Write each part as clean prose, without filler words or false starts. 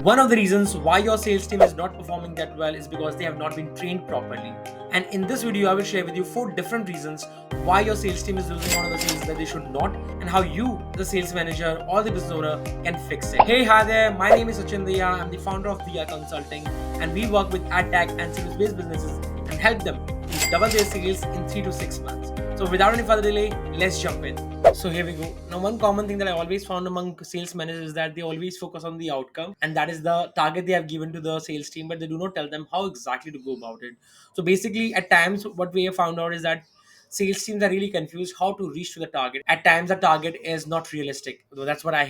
One of the reasons why your sales team is not performing that well is because they have not been trained properly. And in this video, I will share with you 4 different reasons why your sales team is losing out on the sales that they should not, and how you, the sales manager or the business owner, can fix it. Hey, hi there. My name is Sachin Diya. I'm the founder of Diya Consulting, and we work with ad tech and service-based businesses and help them to double their sales in 3 to 6 months. So, without any further delay, let's jump in. So here we go. Now, one common thing that I always found among sales managers is that they always focus on the outcome, and that is the target they have given to the sales team, but they do not tell them how exactly to go about it. So basically, at times, what we have found out is that sales teams are really confused how to reach to the target. At times, the target is not realistic. Though that's what I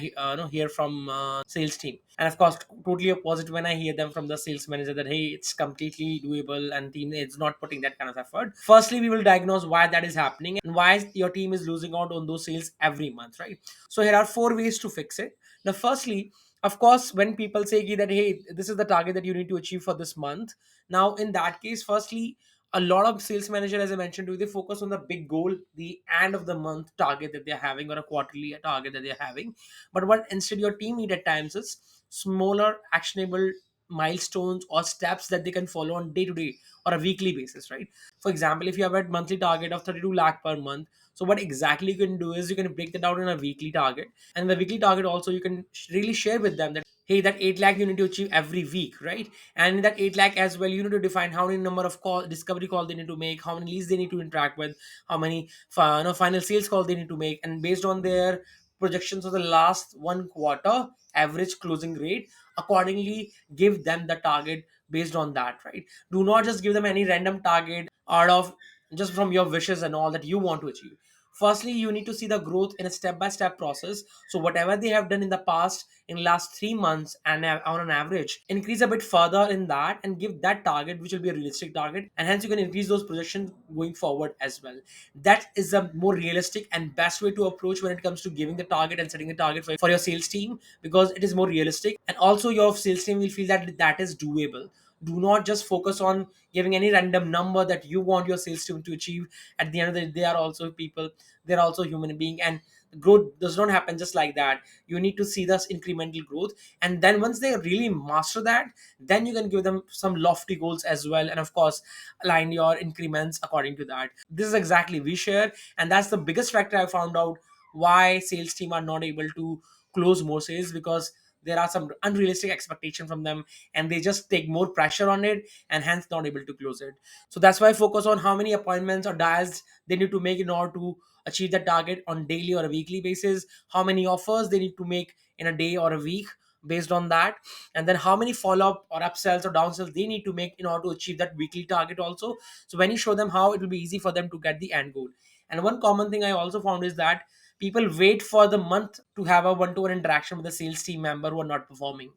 hear from sales team, and of course, totally opposite when I hear them from the sales manager that hey, it's completely doable and team is not putting that kind of effort. Firstly, we will diagnose why that is happening and why your team is losing out on those sales every month, right? So here are 4 ways to fix it. Now, firstly, of course, when people say that hey, this is the target that you need to achieve for this month. Now, in that case, firstly, a lot of sales manager, as I mentioned to you, they focus on the big goal, the end of the month target that they're having, or a quarterly target that they're having. But what instead your team need at times is smaller actionable milestones or steps that they can follow on day to day or a weekly basis, right? For example, if you have a monthly target of 32 lakh per month, so what exactly you can do is you can break that down in a weekly target, and the weekly target also you can really share with them that hey, that 8 lakh you need to achieve every week, right? And in that 8 lakh as well, you need to define how many number of call discovery call they need to make, how many leads they need to interact with, how many final sales call they need to make, and based on their projections of the last 1 quarter average closing rate, accordingly give them the target based on that, right? Do not just give them any random target out of just from your wishes and all that you want to achieve. Firstly, you need to see the growth in a step by step process. So whatever they have done in the past in last 3 months and on an average, increase a bit further in that and give that target, which will be a realistic target, and hence you can increase those projections going forward as well. That is a more realistic and best way to approach when it comes to giving the target and setting the target for your sales team, because it is more realistic, and also your sales team will feel that that is doable. Do not just focus on giving any random number that you want your sales team to achieve. At the end of the day, they are also people, they're also human being, and growth does not happen just like that. You need to see this incremental growth, and then once they really master that, then you can give them some lofty goals as well, and of course align your increments according to that. This is exactly we share, and that's the biggest factor I found out why sales team are not able to close more sales, because there are some unrealistic expectation from them, and they just take more pressure on it and hence not able to close it. So that's why I focus on how many appointments or dials they need to make in order to achieve the target on daily or a weekly basis, how many offers they need to make in a day or a week based on that, and then how many follow-up or upsells or downsells they need to make in order to achieve that weekly target also. So when you show them how, it will be easy for them to get the end goal. And one common thing I also found is that people wait for the month to have a one-to-one interaction with the sales team member who are not performing.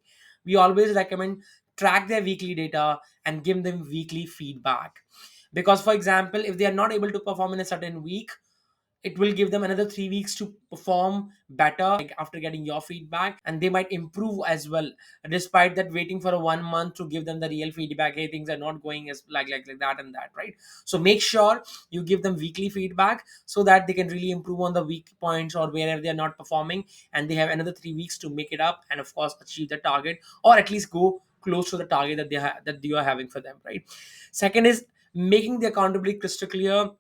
We always recommend track their weekly data and give them weekly feedback, because for example, if they are not able to perform in a certain week, it will give them another 3 weeks to perform better, like after getting your feedback, and they might improve as well, despite that waiting for a 1 month to give them the real feedback. Hey, things are not going as like that and that, right? So make sure you give them weekly feedback so that they can really improve on the weak points or wherever they are not performing, and they have another 3 weeks to make it up and of course achieve the target, or at least go close to the target that that you are having for them, right? Second is making the accountability crystal clear.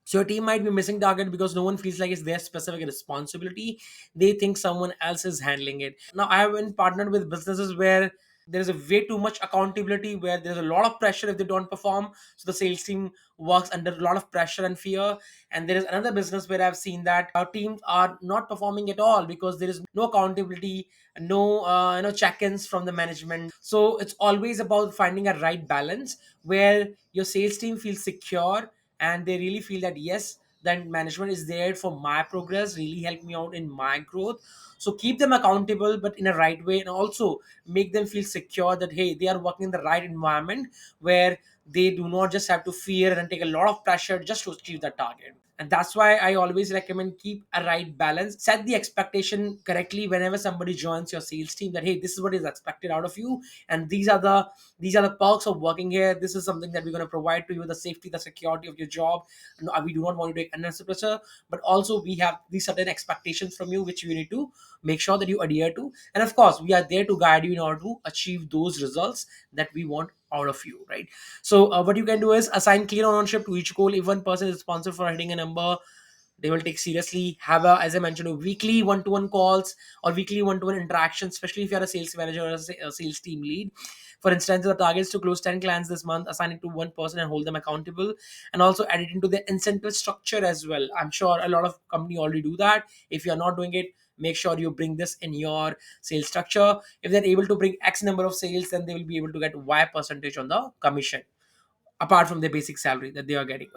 So your team might be missing target because no one feels like it's their specific responsibility. They think someone else is handling it. Now, I have been partnered with businesses where there is a way too much accountability, where there's a lot of pressure if they don't perform. So the sales team works under a lot of pressure and fear. And there is another business where I've seen that our teams are not performing at all because there is no accountability, no check-ins from the management. So it's always about finding a right balance where your sales team feels secure and they really feel that yes, that management is there for my progress, really help me out in my growth. So keep them accountable but in a right way, and also make them feel secure that hey, they are working in the right environment where they do not just have to fear and take a lot of pressure just to achieve that target. And that's why I always recommend keep a right balance, set the expectation correctly whenever somebody joins your sales team, that hey, this is what is expected out of you, and these are the perks of working here. This is something that we're going to provide to you, the safety, the security of your job. No, we do not want you to take unnecessary pressure, but also we have these certain expectations from you which you need to make sure that you adhere to. And of course, we are there to guide you in order to achieve those results that we want out of you, right? So what you can do is assign clear ownership to each goal. If one person is responsible for hitting a number, they will take seriously. Have a, as I mentioned, a weekly one-to-one calls or weekly one-to-one interactions, especially if you're a sales manager or a sales team lead. For instance, the target is to close 10 clients this month. Assign it to one person and hold them accountable, and also add it into the incentive structure as well. I'm sure a lot of company already do that. If you're not doing it, make sure you bring this in your sales structure. If they're able to bring X number of sales, then they will be able to get Y percentage on the commission apart from the basic salary that they are getting.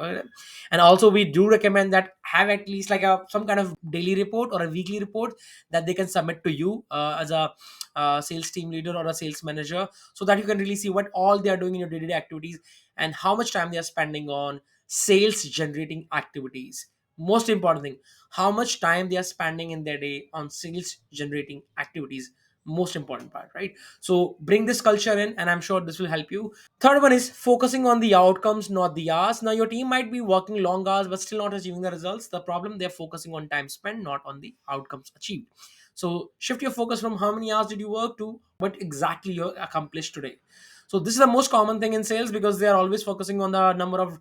And also we do recommend that have at least like a some kind of daily report or a weekly report that they can submit to you as a sales team leader or a sales manager, so that you can really see what all they are doing in your day-to-day activities and how much time they are spending on sales generating activities. Most important thing, how much time they are spending in their day on sales generating activities. Most important part, right? So bring this culture in, and I'm sure this will help you. Third one is focusing on the outcomes, not the hours. Now, your team might be working long hours but still not achieving the results. The problem, they're focusing on time spent, not on the outcomes achieved. So, shift your focus from how many hours did you work to what exactly you accomplished today. So, this is the most common thing in sales because they are always focusing on the number of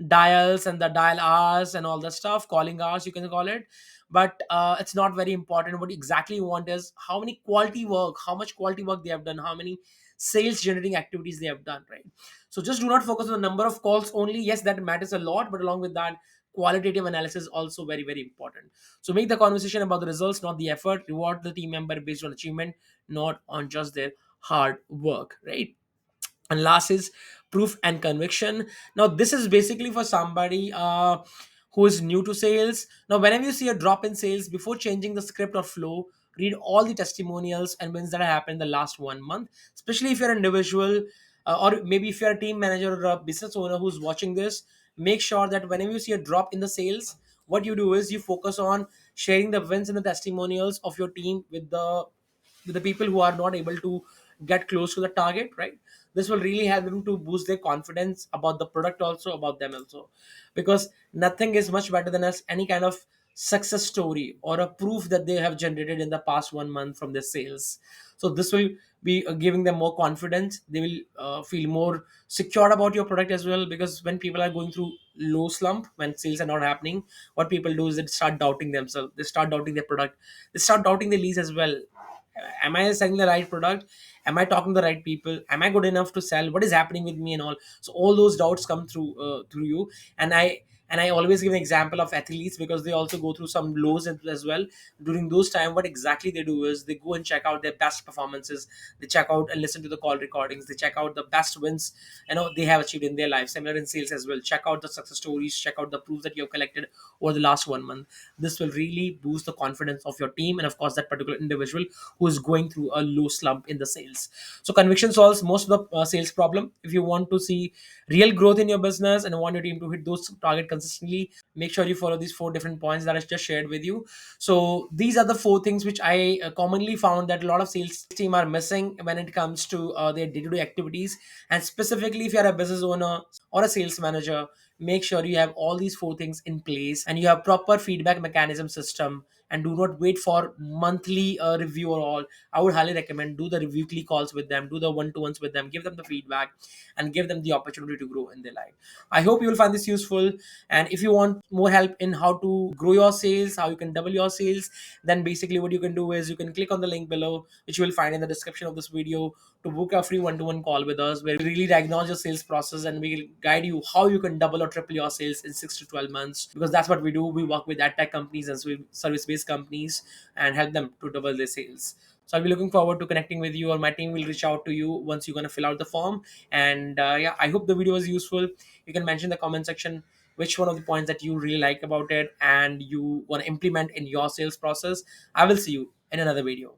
dials and the dial hours and all that stuff, calling hours, you can call it. But it's not very important. What exactly you want is how many quality work, how much quality work they have done, how many sales generating activities they have done, right? So just do not focus on the number of calls only. Yes, that matters a lot, but along with that, qualitative analysis is also very, very important. So make the conversation about the results, not the effort. Reward the team member based on achievement, not on just their hard work, right? And last is proof and conviction. Now this is basically for somebody who is new to sales. Now whenever you see a drop in sales, before changing the script or flow, read all the testimonials and wins that have happened in the last 1 month. Especially if you're an individual, or maybe if you're a team manager or a business owner who's watching this, make sure that whenever you see a drop in the sales, what you do is you focus on sharing the wins and the testimonials of your team with the people who are not able to get close to the target, right? This will really help them to boost their confidence about the product, also about them also, because nothing is much better than us any kind of success story or a proof that they have generated in the past 1 month from their sales. So this will be giving them more confidence. They will feel more secure about your product as well, because when people are going through low slump, when sales are not happening, what people do is they start doubting themselves, they start doubting their product, they start doubting their leads as well. Am I selling the right product? Am I talking to the right people? Am I good enough to sell? What is happening with me and all? So all those doubts come through you. And I always give an example of athletes because they also go through some lows as well. During those time, what exactly they do is they go and check out their best performances. They check out and listen to the call recordings. They check out the best wins they have achieved in their life. Similar in sales as well, check out the success stories, check out the proof that you have collected over the last 1 month. This will really boost the confidence of your team and of course that particular individual who is going through a low slump in the sales. So conviction solves most of the sales problem. If you want to see real growth in your business and want your team to hit those target consistently, make sure you follow these four different points that I just shared with you. So these are the four things which I commonly found that a lot of sales team are missing when it comes to their day-to-day activities. And specifically if you're a business owner or a sales manager, make sure you have all these four things in place and you have proper feedback mechanism system, and do not wait for monthly review or all. I would highly recommend do the weekly calls with them, do the one-to-ones with them, give them the feedback and give them the opportunity to grow in their life. I hope you will find this useful. And if you want more help in how to grow your sales, how you can double your sales, then basically what you can do is you can click on the link below, which you will find in the description of this video, to book a free one-to-one call with us where we really diagnose your sales process and we will guide you how you can double or triple your sales in 6 to 12 months, because that's what we do. We work with ad tech companies and service-based companies and help them to double their sales. So I'll be looking forward to connecting with you, or my team will reach out to you once you're going to fill out the form. And yeah, I hope the video was useful. You can mention in the comment section which one of the points that you really like about it and you want to implement in your sales process. I will see you in another video.